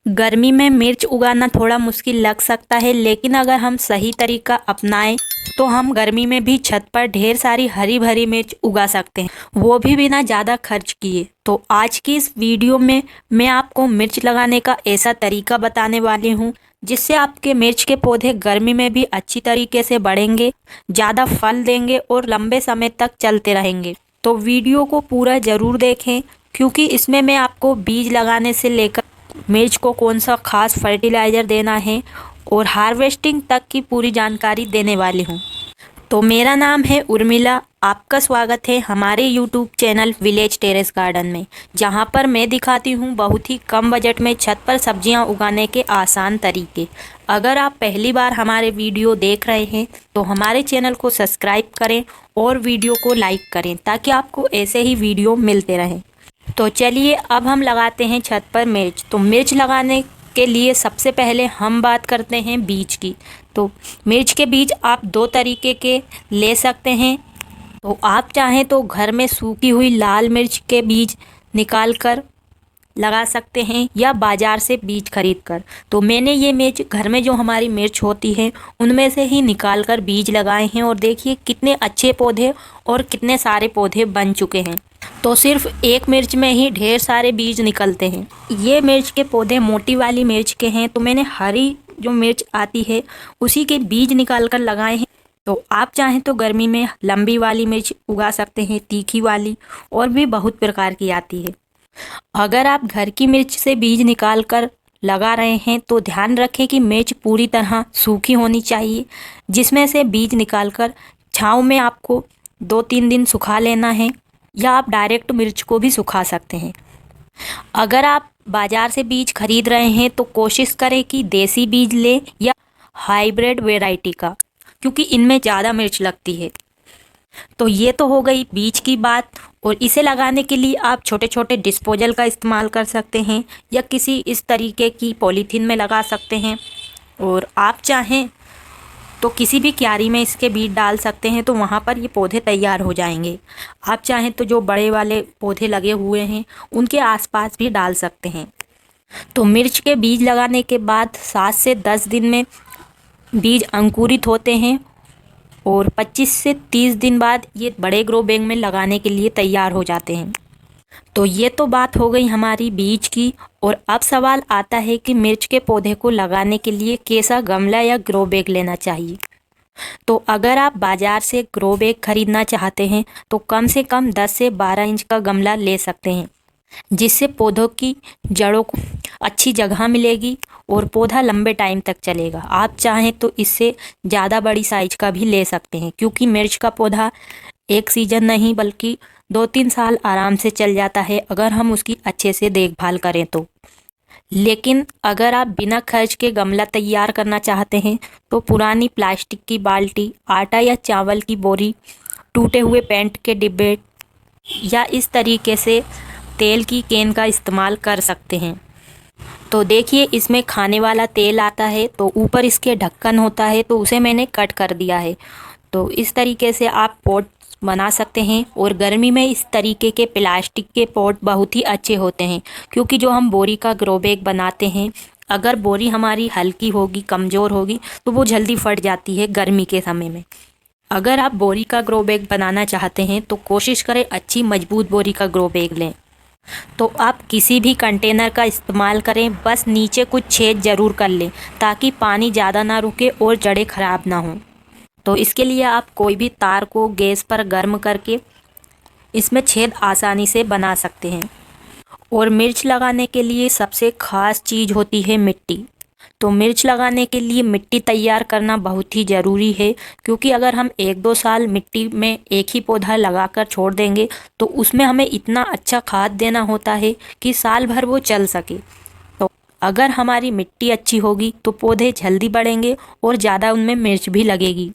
गर्मी में मिर्च उगाना थोड़ा मुश्किल लग सकता है, लेकिन अगर हम सही तरीका अपनाएं तो हम गर्मी में भी छत पर ढेर सारी हरी भरी मिर्च उगा सकते हैं, वो भी बिना ज़्यादा खर्च किए। तो आज की इस वीडियो में मैं आपको मिर्च लगाने का ऐसा तरीका बताने वाली हूँ जिससे आपके मिर्च के पौधे गर्मी में भी अच्छी तरीके से बढ़ेंगे, ज़्यादा फल देंगे और लंबे समय तक चलते रहेंगे। तो वीडियो को पूरा ज़रूर देखें, क्योंकि इसमें मैं आपको बीज लगाने से लेकर मिर्च को कौन सा खास फर्टिलाइज़र देना है और हार्वेस्टिंग तक की पूरी जानकारी देने वाली हूँ। तो मेरा नाम है उर्मिला, आपका स्वागत है हमारे YouTube channel village terrace garden में, जहाँ पर मैं दिखाती हूँ बहुत ही कम बजट में छत पर सब्जियाँ उगाने के आसान तरीके। अगर आप पहली बार हमारे वीडियो देख रहे हैं तो हमारे चैनल को सब्सक्राइब करें और वीडियो को लाइक करें ताकि आपको ऐसे ही वीडियो मिलते रहें। तो चलिए अब हम लगाते हैं छत पर मिर्च। तो मिर्च लगाने के लिए सबसे पहले हम बात करते हैं बीज की। तो मिर्च के बीज आप दो तरीके के ले सकते हैं। तो आप चाहें तो घर में सूखी हुई लाल मिर्च के बीज निकाल कर लगा सकते हैं या बाज़ार से बीज खरीद कर। तो मैंने ये मिर्च घर में जो हमारी मिर्च होती है उनमें से ही निकाल कर बीज लगाए हैं और देखिए कितने अच्छे पौधे और कितने सारे पौधे बन चुके हैं। तो सिर्फ एक मिर्च में ही ढेर सारे बीज निकलते हैं। ये मिर्च के पौधे मोटी वाली मिर्च के हैं, तो मैंने हरी जो मिर्च आती है उसी के बीज निकाल कर लगाए हैं। तो आप चाहें तो गर्मी में लंबी वाली मिर्च उगा सकते हैं, तीखी वाली, और भी बहुत प्रकार की आती है। अगर आप घर की मिर्च से बीज निकाल कर लगा रहे हैं तो ध्यान रखें कि मिर्च पूरी तरह सूखी होनी चाहिए, जिसमें से बीज निकालकर छांव में आपको 2-3 दिन सुखा लेना है, या आप डायरेक्ट मिर्च को भी सुखा सकते हैं। अगर आप बाज़ार से बीज खरीद रहे हैं तो कोशिश करें कि देसी बीज लें या हाइब्रिड वैरायटी का, क्योंकि इनमें ज़्यादा मिर्च लगती है। तो ये तो हो गई बीज की बात। और इसे लगाने के लिए आप छोटे छोटे डिस्पोजल का इस्तेमाल कर सकते हैं या किसी इस तरीके की पॉलीथीन में लगा सकते हैं। और आप चाहें तो किसी भी क्यारी में इसके बीज डाल सकते हैं, तो वहाँ पर ये पौधे तैयार हो जाएंगे। आप चाहें तो जो बड़े वाले पौधे लगे हुए हैं उनके आसपास भी डाल सकते हैं। तो मिर्च के बीज लगाने के बाद 7 से 10 दिन में बीज अंकुरित होते हैं और 25 से 30 दिन बाद ये बड़े ग्रो बैग में लगाने के लिए तैयार हो जाते हैं। तो ये तो बात हो गई हमारी बीज की। और अब सवाल आता है कि मिर्च के पौधे को लगाने के लिए कैसा गमला या ग्रो बैग लेना चाहिए। तो अगर आप बाज़ार से ग्रो बैग खरीदना चाहते हैं तो कम से कम 10 से 12 इंच का गमला ले सकते हैं, जिससे पौधों की जड़ों को अच्छी जगह मिलेगी और पौधा लंबे टाइम तक चलेगा। आप चाहें तो इससे ज़्यादा बड़ी साइज का भी ले सकते हैं, क्योंकि मिर्च का पौधा एक सीजन नहीं बल्कि 2-3 साल आराम से चल जाता है अगर हम उसकी अच्छे से देखभाल करें तो। लेकिन अगर आप बिना खर्च के गमला तैयार करना चाहते हैं तो पुरानी प्लास्टिक की बाल्टी, आटा या चावल की बोरी, टूटे हुए पेंट के डिब्बे या इस तरीके से तेल की कैन का इस्तेमाल कर सकते हैं। तो देखिए इसमें खाने वाला तेल आता है, तो ऊपर इसके ढक्कन होता है, तो उसे मैंने कट कर दिया है। तो इस तरीके से आप पॉट बना सकते हैं। और गर्मी में इस तरीके के प्लास्टिक के पॉट बहुत ही अच्छे होते हैं, क्योंकि जो हम बोरी का ग्रो बैग बनाते हैं, अगर बोरी हमारी हल्की होगी, कमज़ोर होगी, तो वो जल्दी फट जाती है गर्मी के समय में। अगर आप बोरी का ग्रो बैग बनाना चाहते हैं तो कोशिश करें अच्छी मजबूत बोरी का ग्रो बैग लें। तो आप किसी भी कंटेनर का इस्तेमाल करें, बस नीचे कुछ छेद ज़रूर कर लें ताकि पानी ज़्यादा ना रुके और जड़ें ख़राब ना हों। तो इसके लिए आप कोई भी तार को गैस पर गर्म करके इसमें छेद आसानी से बना सकते हैं। और मिर्च लगाने के लिए सबसे ख़ास चीज़ होती है मिट्टी। तो मिर्च लगाने के लिए मिट्टी तैयार करना बहुत ही ज़रूरी है, क्योंकि अगर हम 1-2 साल मिट्टी में एक ही पौधा लगाकर छोड़ देंगे तो उसमें हमें इतना अच्छा खाद देना होता है कि साल भर वो चल सके। तो अगर हमारी मिट्टी अच्छी होगी तो पौधे जल्दी बढ़ेंगे और ज़्यादा उनमें मिर्च भी लगेगी।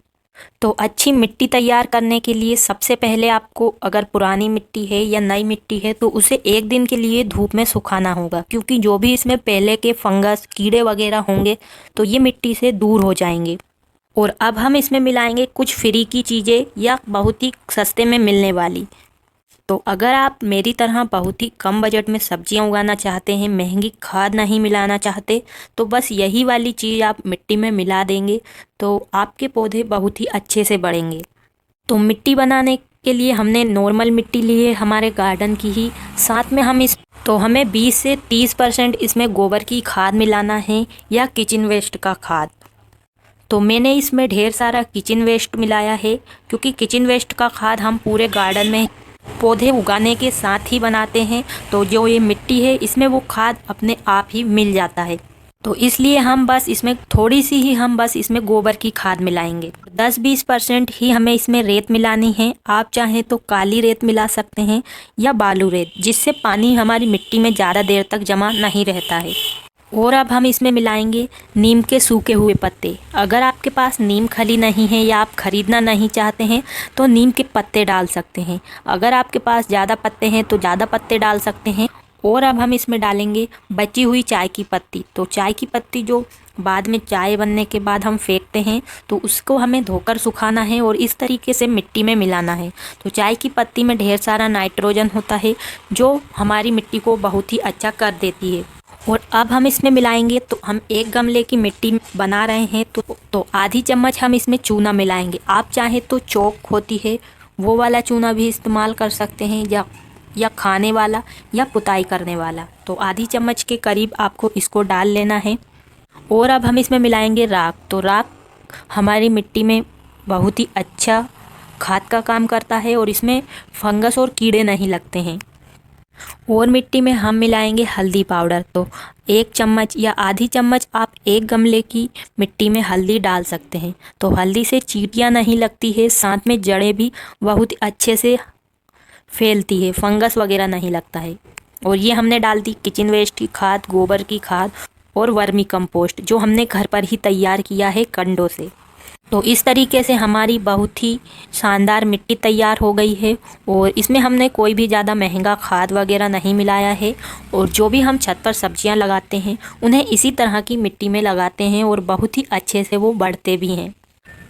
तो अच्छी मिट्टी तैयार करने के लिए सबसे पहले आपको, अगर पुरानी मिट्टी है या नई मिट्टी है, तो उसे 1 दिन के लिए धूप में सुखाना होगा, क्योंकि जो भी इसमें पहले के फंगस, कीड़े वगैरह होंगे तो ये मिट्टी से दूर हो जाएंगे। और अब हम इसमें मिलाएंगे कुछ फ्री की चीज़ें या बहुत ही सस्ते में मिलने वाली। तो अगर आप मेरी तरह बहुत ही कम बजट में सब्जियां उगाना चाहते हैं, महंगी खाद नहीं मिलाना चाहते, तो बस यही वाली चीज़ आप मिट्टी में मिला देंगे तो आपके पौधे बहुत ही अच्छे से बढ़ेंगे। तो मिट्टी बनाने के लिए हमने नॉर्मल मिट्टी ली है हमारे गार्डन की ही, साथ में हमें 20 से 30% इसमें गोबर की खाद मिलाना है या किचन वेस्ट का खाद। तो मैंने इसमें ढेर सारा किचन वेस्ट मिलाया है, क्योंकि किचन वेस्ट का खाद हम पूरे गार्डन में पौधे उगाने के साथ ही बनाते हैं, तो जो ये मिट्टी है इसमें वो खाद अपने आप ही मिल जाता है। तो इसलिए हम बस इसमें गोबर की खाद मिलाएंगे। 10-20% ही हमें इसमें रेत मिलानी है। आप चाहें तो काली रेत मिला सकते हैं या बालू रेत, जिससे पानी हमारी मिट्टी में ज़्यादा देर तक जमा नहीं रहता है। और अब हम इसमें मिलाएंगे नीम के सूखे हुए पत्ते। अगर आपके पास नीम खली नहीं है या आप ख़रीदना नहीं चाहते हैं तो नीम के पत्ते डाल सकते हैं। अगर आपके पास ज़्यादा पत्ते हैं तो ज़्यादा पत्ते डाल सकते हैं। और अब हम इसमें डालेंगे बची हुई चाय की पत्ती। तो चाय की पत्ती जो बाद में चाय बनने के बाद हम फेंकते हैं, तो उसको हमें धोकर सुखाना है और इस तरीके से मिट्टी में मिलाना है। तो चाय की पत्ती में ढेर सारा नाइट्रोजन होता है जो हमारी मिट्टी को बहुत ही अच्छा कर देती है। और अब हम इसमें मिलाएंगे, तो हम 1 गमले की मिट्टी बना रहे हैं तो आधी चम्मच हम इसमें चूना मिलाएंगे। आप चाहें तो चौक होती है वो वाला चूना भी इस्तेमाल कर सकते हैं, या खाने वाला या पुताई करने वाला। तो आधी चम्मच के करीब आपको इसको डाल लेना है। और अब हम इसमें मिलाएंगे राख। तो राख हमारी मिट्टी में बहुत ही अच्छा खाद का काम करता है और इसमें फंगस और कीड़े नहीं लगते हैं। और मिट्टी में हम मिलाएंगे हल्दी पाउडर। तो 1 चम्मच या आधी चम्मच आप 1 गमले की मिट्टी में हल्दी डाल सकते हैं। तो हल्दी से चींटियाँ नहीं लगती है, साथ में जड़ें भी बहुत अच्छे से फैलती है, फंगस वगैरह नहीं लगता है। और ये हमने डाल दी किचन वेस्ट की खाद, गोबर की खाद और वर्मी कंपोस्ट, जो हमने घर पर ही तैयार किया है कंडों से। तो इस तरीके से हमारी बहुत ही शानदार मिट्टी तैयार हो गई है। और इसमें हमने कोई भी ज़्यादा महंगा खाद वगैरह नहीं मिलाया है। और जो भी हम छत पर सब्जियां लगाते हैं उन्हें इसी तरह की मिट्टी में लगाते हैं और बहुत ही अच्छे से वो बढ़ते भी हैं।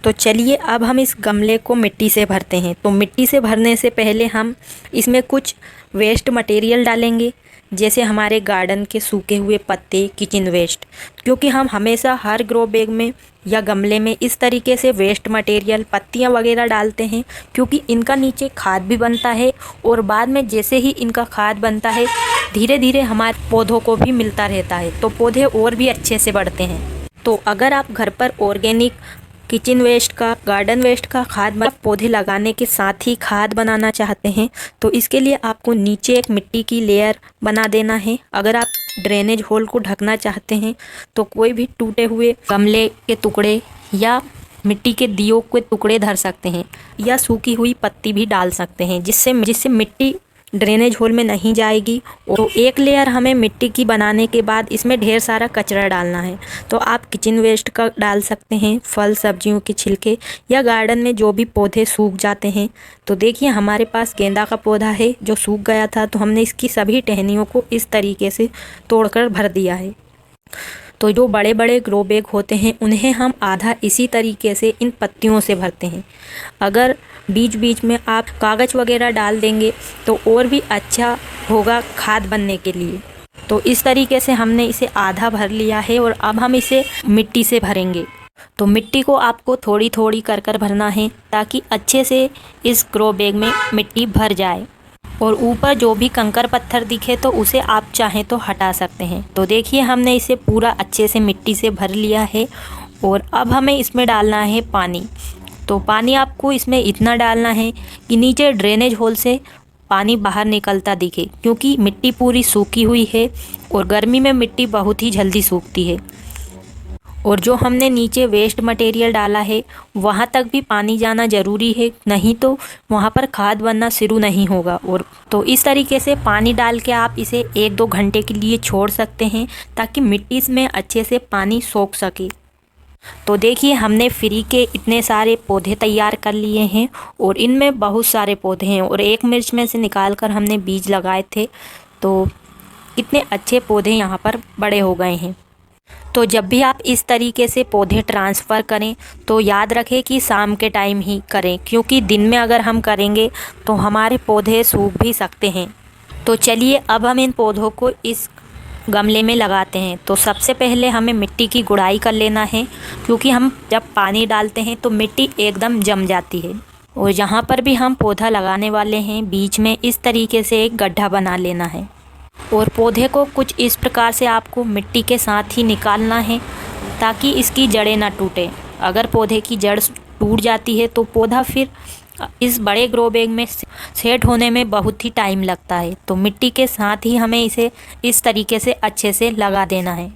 तो चलिए अब हम इस गमले को मिट्टी से भरते हैं। तो मिट्टी से भरने से पहले हम इसमें कुछ वेस्ट मटेरियल डालेंगे, जैसे हमारे गार्डन के सूखे हुए पत्ते, किचन वेस्ट। क्योंकि हम हमेशा हर ग्रो बैग में या गमले में इस तरीके से वेस्ट मटेरियल, पत्तियां वगैरह डालते हैं, क्योंकि इनका नीचे खाद भी बनता है और बाद में जैसे ही इनका खाद बनता है धीरे धीरे हमारे पौधों को भी मिलता रहता है, तो पौधे और भी अच्छे से बढ़ते हैं। तो अगर आप घर पर ऑर्गेनिक किचन वेस्ट का, गार्डन वेस्ट का खाद पौधे लगाने के साथ ही खाद बनाना चाहते हैं, तो इसके लिए आपको नीचे एक मिट्टी की लेयर बना देना है। अगर आप ड्रेनेज होल को ढकना चाहते हैं तो कोई भी टूटे हुए गमले के टुकड़े या मिट्टी के दियों के टुकड़े धर सकते हैं, या सूखी हुई पत्ती भी डाल सकते हैं, जिससे मिट्टी ड्रेनेज होल में नहीं जाएगी। और एक लेयर हमें मिट्टी की बनाने के बाद इसमें ढेर सारा कचरा डालना है। तो आप किचन वेस्ट का डाल सकते हैं, फल सब्जियों के छिलके, या गार्डन में जो भी पौधे सूख जाते हैं। तो देखिए हमारे पास गेंदा का पौधा है जो सूख गया था, तो हमने इसकी सभी टहनियों को इस तरीके से तोड़कर भर दिया है। तो जो बड़े बड़े ग्रो बैग होते हैं उन्हें हम आधा इसी तरीके से इन पत्तियों से भरते हैं। अगर बीच बीच में आप कागज़ वगैरह डाल देंगे तो और भी अच्छा होगा खाद बनने के लिए। तो इस तरीके से हमने इसे आधा भर लिया है और अब हम इसे मिट्टी से भरेंगे। तो मिट्टी को आपको थोड़ी थोड़ी कर कर भरना है ताकि अच्छे से इस ग्रो बैग में मिट्टी भर जाए। और ऊपर जो भी कंकर पत्थर दिखे तो उसे आप चाहें तो हटा सकते हैं। तो देखिए हमने इसे पूरा अच्छे से मिट्टी से भर लिया है। और अब हमें इसमें डालना है पानी। तो पानी आपको इसमें इतना डालना है कि नीचे ड्रेनेज होल से पानी बाहर निकलता दिखे, क्योंकि मिट्टी पूरी सूखी हुई है और गर्मी में मिट्टी बहुत ही जल्दी सूखती है। और जो हमने नीचे वेस्ट मटेरियल डाला है वहाँ तक भी पानी जाना ज़रूरी है, नहीं तो वहाँ पर खाद बनना शुरू नहीं होगा। और तो इस तरीके से पानी डाल के आप इसे 1-2 घंटे के लिए छोड़ सकते हैं ताकि मिट्टी में अच्छे से पानी सोख सके। तो देखिए हमने फ्री के इतने सारे पौधे तैयार कर लिए हैं और इनमें बहुत सारे पौधे हैं। और एक मिर्च में से निकाल कर हमने बीज लगाए थे, तो कितने अच्छे पौधे यहाँ पर बड़े हो गए हैं। तो जब भी आप इस तरीके से पौधे ट्रांसफ़र करें तो याद रखें कि शाम के टाइम ही करें, क्योंकि दिन में अगर हम करेंगे तो हमारे पौधे सूख भी सकते हैं। तो चलिए अब हम इन पौधों को इस गमले में लगाते हैं। तो सबसे पहले हमें मिट्टी की गुड़ाई कर लेना है, क्योंकि हम जब पानी डालते हैं तो मिट्टी एकदम जम जाती है। और जहाँ पर भी हम पौधा लगाने वाले हैं बीच में इस तरीके से एक गड्ढा बना लेना है और पौधे को कुछ इस प्रकार से आपको मिट्टी के साथ ही निकालना है ताकि इसकी जड़ें ना टूटे। अगर पौधे की जड़ टूट जाती है तो पौधा फिर इस बड़े ग्रो बैग में सेट होने में बहुत ही टाइम लगता है। तो मिट्टी के साथ ही हमें इसे इस तरीके से अच्छे से लगा देना है।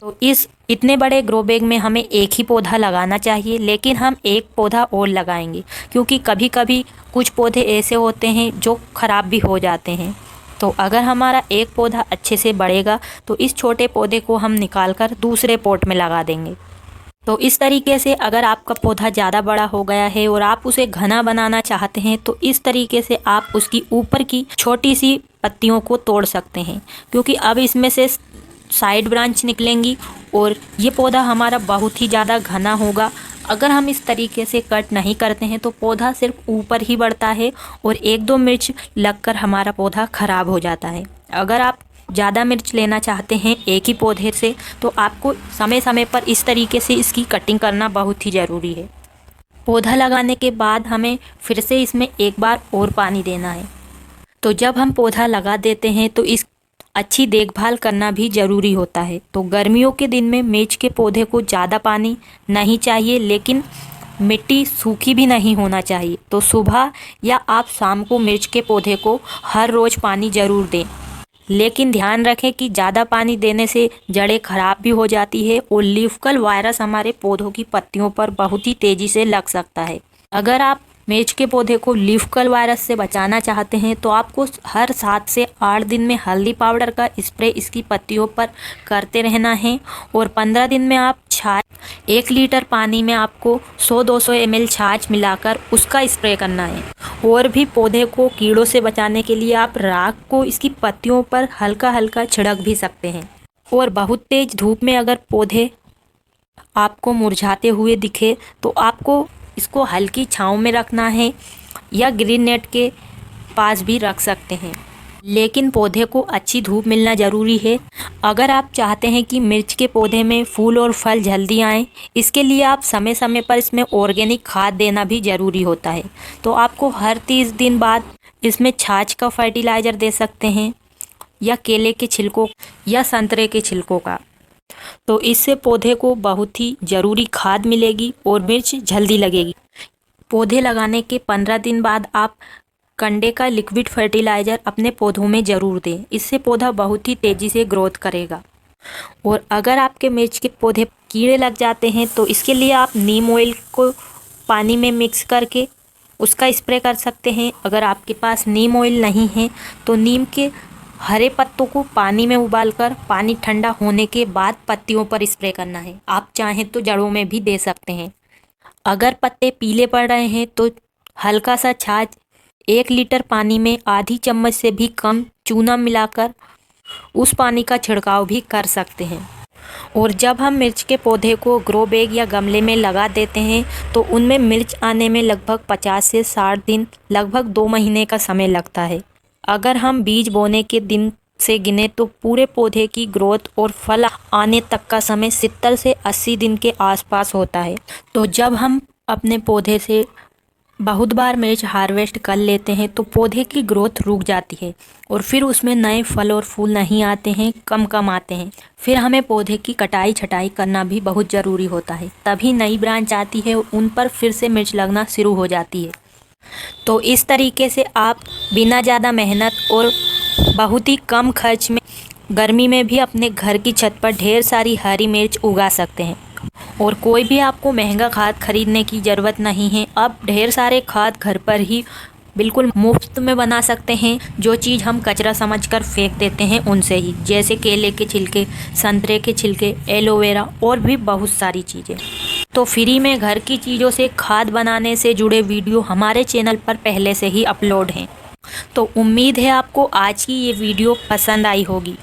तो इस इतने बड़े ग्रो बैग में हमें एक ही पौधा लगाना चाहिए, लेकिन हम एक पौधा और लगाएंगे क्योंकि कभी कभी कुछ पौधे ऐसे होते हैं जो ख़राब भी हो जाते हैं। तो अगर हमारा एक पौधा अच्छे से बढ़ेगा तो इस छोटे पौधे को हम निकाल कर दूसरे पॉट में लगा देंगे। तो इस तरीके से अगर आपका पौधा ज़्यादा बड़ा हो गया है और आप उसे घना बनाना चाहते हैं तो इस तरीके से आप उसकी ऊपर की छोटी सी पत्तियों को तोड़ सकते हैं, क्योंकि अब इसमें से साइड ब्रांच निकलेंगी और ये पौधा हमारा बहुत ही ज़्यादा घना होगा। अगर हम इस तरीके से कट नहीं करते हैं तो पौधा सिर्फ ऊपर ही बढ़ता है और एक दो मिर्च लगकर हमारा पौधा ख़राब हो जाता है। अगर आप ज़्यादा मिर्च लेना चाहते हैं एक ही पौधे से तो आपको समय समय पर इस तरीके से इसकी कटिंग करना बहुत ही ज़रूरी है। पौधा लगाने के बाद हमें फिर से इसमें एक बार और पानी देना है। तो जब हम पौधा लगा देते हैं तो इस अच्छी देखभाल करना भी ज़रूरी होता है। तो गर्मियों के दिन में मिर्च के पौधे को ज़्यादा पानी नहीं चाहिए, लेकिन मिट्टी सूखी भी नहीं होना चाहिए। तो सुबह या आप शाम को मिर्च के पौधे को हर रोज़ पानी ज़रूर दें, लेकिन ध्यान रखें कि ज़्यादा पानी देने से जड़ें खराब भी हो जाती है और लीफ कल वायरस हमारे पौधों की पत्तियों पर बहुत ही तेज़ी से लग सकता है। अगर आप मिर्च के पौधे को लीफ कल वायरस से बचाना चाहते हैं तो आपको हर 7 से 8 दिन में हल्दी पाउडर का स्प्रे इसकी पत्तियों पर करते रहना है और 15 दिन में आप छाछ 1 लीटर पानी में आपको 100-200 ml छाछ मिलाकर उसका स्प्रे करना है। और भी पौधे को कीड़ों से बचाने के लिए आप राख को इसकी पत्तियों पर हल्का हल्का छिड़क भी सकते हैं। और बहुत तेज़ धूप में अगर पौधे आपको मुरझाते हुए दिखे तो आपको इसको हल्की छांव में रखना है या ग्रीन नेट के पास भी रख सकते हैं, लेकिन पौधे को अच्छी धूप मिलना ज़रूरी है। अगर आप चाहते हैं कि मिर्च के पौधे में फूल और फल जल्दी आएँ, इसके लिए आप समय समय पर इसमें ऑर्गेनिक खाद देना भी ज़रूरी होता है। तो आपको हर 30 दिन बाद इसमें छाछ का फर्टिलाइज़र दे सकते हैं या केले के छिलकों या संतरे के छिलकों का। तो इससे पौधे को बहुत ही ज़रूरी खाद मिलेगी और मिर्च जल्दी लगेगी। पौधे लगाने के 15 दिन बाद आप कंडे का लिक्विड फर्टिलाइज़र अपने पौधों में ज़रूर दें, इससे पौधा बहुत ही तेज़ी से ग्रोथ करेगा। और अगर आपके मिर्च के पौधे कीड़े लग जाते हैं तो इसके लिए आप नीम ऑयल को पानी में मिक्स करके उसका स्प्रे कर सकते हैं। अगर आपके पास नीम ऑयल नहीं है तो नीम के हरे पत्तों को पानी में उबालकर पानी ठंडा होने के बाद पत्तियों पर स्प्रे करना है। आप चाहें तो जड़ों में भी दे सकते हैं। अगर पत्ते पीले पड़ रहे हैं तो हल्का सा छाछ 1 लीटर पानी में आधी चम्मच से भी कम चूना मिलाकर उस पानी का छिड़काव भी कर सकते हैं। और जब हम मिर्च के पौधे को ग्रो बैग या गमले में लगा देते हैं तो उनमें मिर्च आने में लगभग 50 से 60 दिन, लगभग 2 महीने का समय लगता है। अगर हम बीज बोने के दिन से गिने तो पूरे पौधे की ग्रोथ और फल आने तक का समय 70 से 80 दिन के आसपास होता है। तो जब हम अपने पौधे से बहुत बार मिर्च हार्वेस्ट कर लेते हैं तो पौधे की ग्रोथ रुक जाती है और फिर उसमें नए फल और फूल नहीं आते हैं, कम आते हैं। फिर हमें पौधे की कटाई छटाई करना भी बहुत ज़रूरी होता है, तभी नई ब्रांच आती है, उन पर फिर से मिर्च लगना शुरू हो जाती है। तो इस तरीके से आप बिना ज़्यादा मेहनत और बहुत ही कम खर्च में गर्मी में भी अपने घर की छत पर ढेर सारी हरी मिर्च उगा सकते हैं। और कोई भी आपको महंगा खाद खरीदने की ज़रूरत नहीं है। अब ढेर सारे खाद घर पर ही बिल्कुल मुफ्त में बना सकते हैं। जो चीज़ हम कचरा समझकर फेंक देते हैं उनसे ही, जैसे केले के छिलके, संतरे के छिलके, एलोवेरा और भी बहुत सारी चीज़ें। तो फ्री में घर की चीज़ों से खाद बनाने से जुड़े वीडियो हमारे चैनल पर पहले से ही अपलोड हैं। तो उम्मीद है आपको आज की ये वीडियो पसंद आई होगी।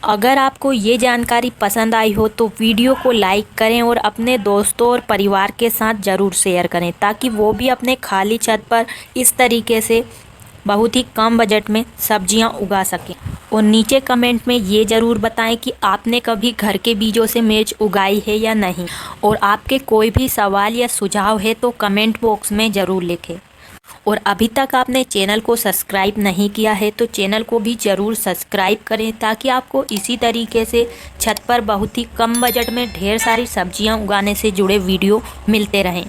अगर आपको ये जानकारी पसंद आई हो तो वीडियो को लाइक करें और अपने दोस्तों और परिवार के साथ ज़रूर शेयर करें, ताकि वो भी अपने खाली छत पर इस तरीके से बहुत ही कम बजट में सब्जियां उगा सकें। और नीचे कमेंट में ये ज़रूर बताएं कि आपने कभी घर के बीजों से मिर्च उगाई है या नहीं। और आपके कोई भी सवाल या सुझाव है तो कमेंट बॉक्स में ज़रूर लिखें। और अभी तक आपने चैनल को सब्सक्राइब नहीं किया है तो चैनल को भी ज़रूर सब्सक्राइब करें, ताकि आपको इसी तरीके से छत पर बहुत ही कम बजट में ढेर सारी सब्जियां उगाने से जुड़े वीडियो मिलते रहें।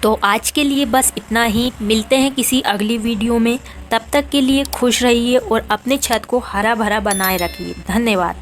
तो आज के लिए बस इतना ही। मिलते हैं किसी अगली वीडियो में। तब तक के लिए खुश रहिए और अपने छत को हरा भरा बनाए रखिए। धन्यवाद।